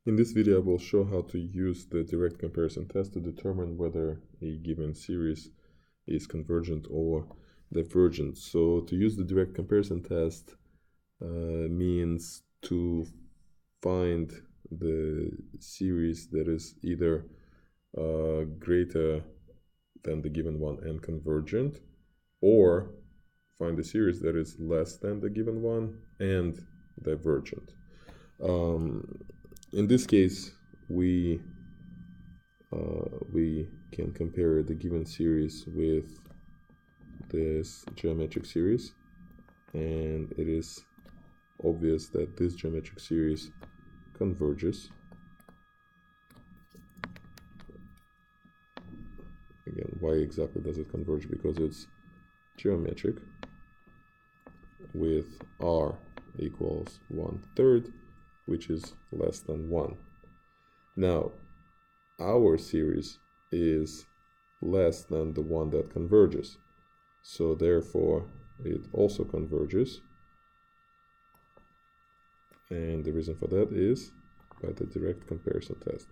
In this video, I will show how to use the direct comparison test to determine whether a given series is convergent or divergent. So to use the direct comparison test means to find the series that is either greater than the given one and convergent, or find a series that is less than the given one and divergent. In this case, we can compare the given series with this geometric series, and it is obvious that this geometric series converges. Again, why exactly does it converge? Because it's geometric with r equals 1/3, which is less than 1. Now, our series is less than the one that converges, so therefore it also converges, and the reason for that is by the direct comparison test.